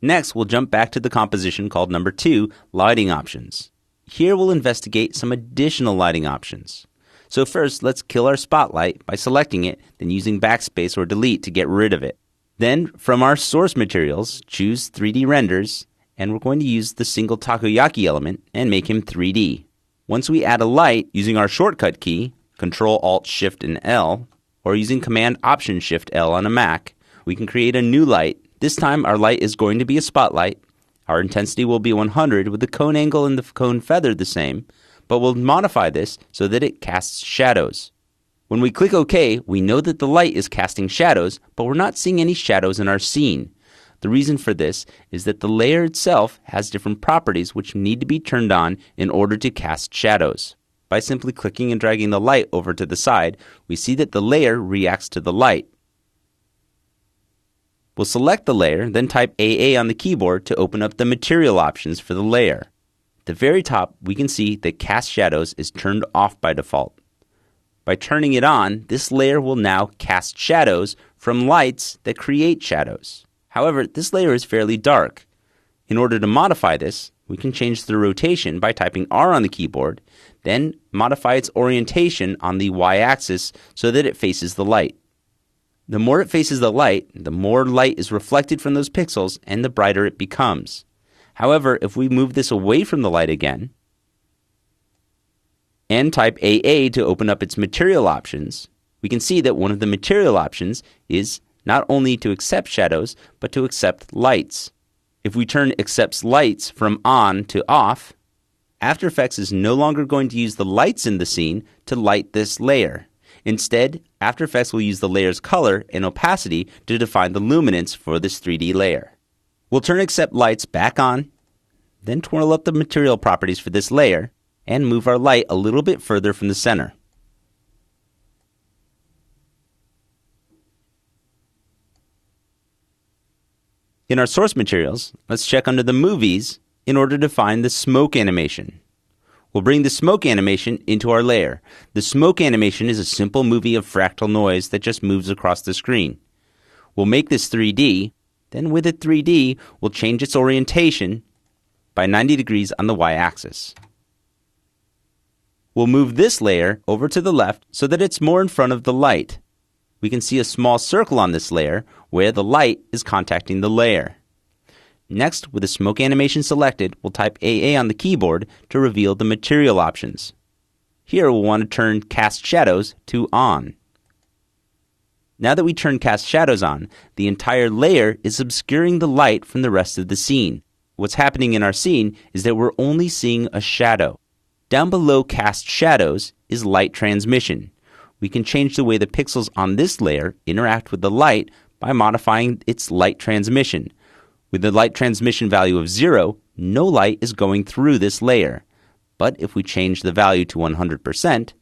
Next, we'll jump back to the composition called number 2, lighting options. Here we'll investigate some additional lighting options. So first, let's kill our spotlight by selecting it, then using backspace or delete to get rid of it. Then, from our source materials, choose 3D renders, and we're going to use the single takoyaki element and make him 3D. Once we add a light using our shortcut key, Ctrl-Alt-Shift and L, or using Command-Option-Shift-L on a Mac, we can create a new light. This time our light is going to be a spotlight. Our intensity will be 100 with the cone angle and the cone feather the same, but we'll modify this so that it casts shadows. When we click OK, we know that the light is casting shadows, but we're not seeing any shadows in our scene. The reason for this is that the layer itself has different properties which need to be turned on in order to cast shadows. By simply clicking and dragging the light over to the side, we see that the layer reacts to the light. We'll select the layer, then type AA on the keyboard to open up the material options for the layer. At the very top, we can see that Cast Shadows is turned off by default. By turning it on, this layer will now cast shadows from lights that create shadows. However, this layer is fairly dark. In order to modify this, we can change the rotation by typing R on the keyboard, then modify its orientation on the Y-axis so that it faces the light. The more it faces the light, the more light is reflected from those pixels and the brighter it becomes. However, if we move this away from the light again and type AA to open up its material options, we can see that one of the material options is not only to accept shadows, but to accept lights. If we turn accepts lights from on to off, After Effects is no longer going to use the lights in the scene to light this layer. Instead, After Effects will use the layer's color and opacity to define the luminance for this 3D layer. We'll turn Accept Lights back on, then twirl up the material properties for this layer, and move our light a little bit further from the center. In our source materials, let's check under the Movies in order to find the smoke animation. We'll bring the smoke animation into our layer. The smoke animation is a simple movie of fractal noise that just moves across the screen. We'll make this 3D, then with it 3D, we'll change its orientation by 90 degrees on the Y-axis. We'll move this layer over to the left so that it's more in front of the light. We can see a small circle on this layer where the light is contacting the layer. Next, with the smoke animation selected, we'll type AA on the keyboard to reveal the material options. Here we'll want to turn Cast Shadows to On. Now that we turn Cast Shadows on, the entire layer is obscuring the light from the rest of the scene. What's happening in our scene is that we're only seeing a shadow. Down below Cast Shadows is Light Transmission. We can change the way the pixels on this layer interact with the light by modifying its light transmission. With the light transmission value of 0, no light is going through this layer. But if we change the value to 100%,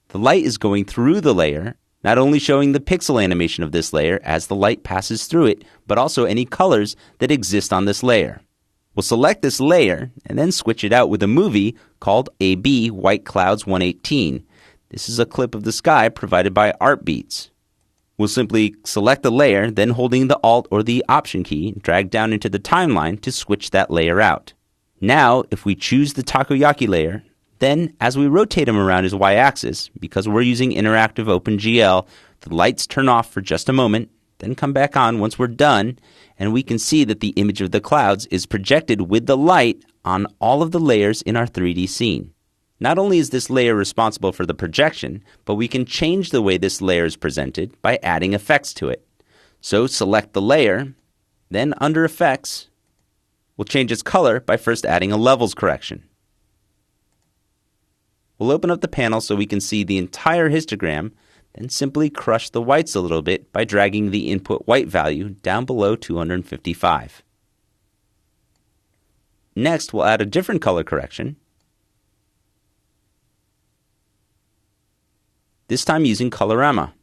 the light is going through the layer, not only showing the pixel animation of this layer as the light passes through it, but also any colors that exist on this layer. We'll select this layer and then switch it out with a movie called AB White Clouds 118. This is a clip of the sky provided by Artbeats. We'll simply select the layer, then holding the Alt or the Option key, drag down into the timeline to switch that layer out. Now, if we choose the takoyaki layer, then as we rotate him around his Y-axis, because we're using interactive OpenGL, the lights turn off for just a moment, then come back on once we're done, and we can see that the image of the clouds is projected with the light on all of the layers in our 3D scene. Not only is this layer responsible for the projection, but we can change the way this layer is presented by adding effects to it. So select the layer, then under Effects, we'll change its color by first adding a levels correction. We'll open up the panel so we can see the entire histogram, then simply crush the whites a little bit by dragging the input white value down below 255. Next, we'll add a different color correction, this time using Colorama.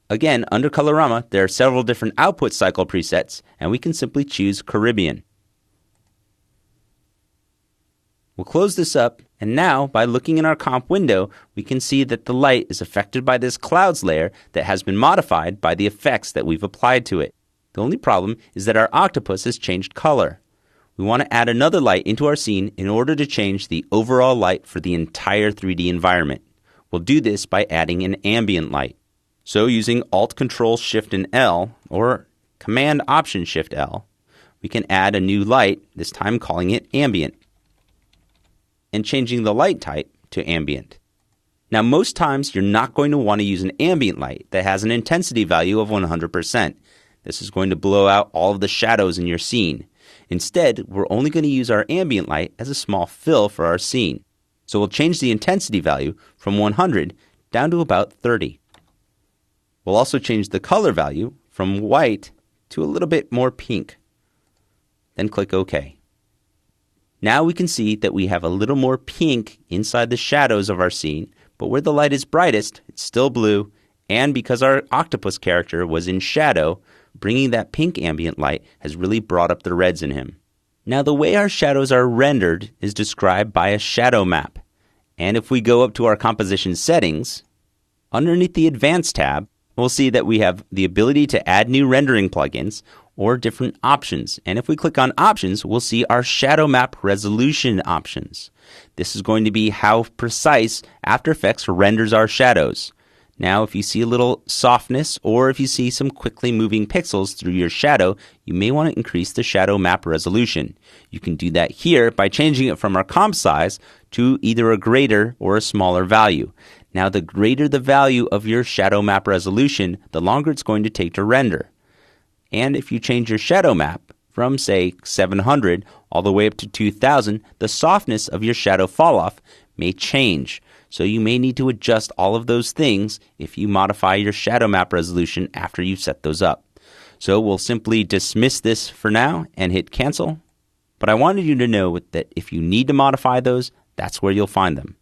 Again, under Colorama, there are several different output cycle presets, and we can simply choose Caribbean. We'll close this up, and now by looking in our comp window, we can see that the light is affected by this clouds layer that has been modified by the effects that we've applied to it. The only problem is that our octopus has changed color. We want to add another light into our scene in order to change the overall light for the entire 3D environment. We'll do this by adding an ambient light. So using Alt-Control-Shift and L, or Command-Option-Shift-L, we can add a new light, this time calling it ambient, and changing the light type to ambient. Now most times you're not going to want to use an ambient light that has an intensity value of 100%. This is going to blow out all of the shadows in your scene. Instead, we're only going to use our ambient light as a small fill for our scene. So we'll change the intensity value from 100 down to about 30. We'll also change the color value from white to a little bit more pink. Then click OK. Now we can see that we have a little more pink inside the shadows of our scene, but where the light is brightest, it's still blue, and because our octopus character was in shadow, bringing that pink ambient light has really brought up the reds in him. Now the way our shadows are rendered is described by a shadow map. And if we go up to our composition settings, underneath the Advanced tab, we'll see that we have the ability to add new rendering plugins or different options. And if we click on options, we'll see our shadow map resolution options. This is going to be how precise After Effects renders our shadows. Now, if you see a little softness or if you see some quickly moving pixels through your shadow, you may want to increase the shadow map resolution. You can do that here by changing it from our comp size to either a greater or a smaller value. Now, the greater the value of your shadow map resolution, the longer it's going to take to render. And if you change your shadow map from, say, 700 all the way up to 2000, the softness of your shadow falloff may change. So you may need to adjust all of those things if you modify your shadow map resolution after you set those up. So we'll simply dismiss this for now and hit cancel. But I wanted you to know that if you need to modify those, that's where you'll find them.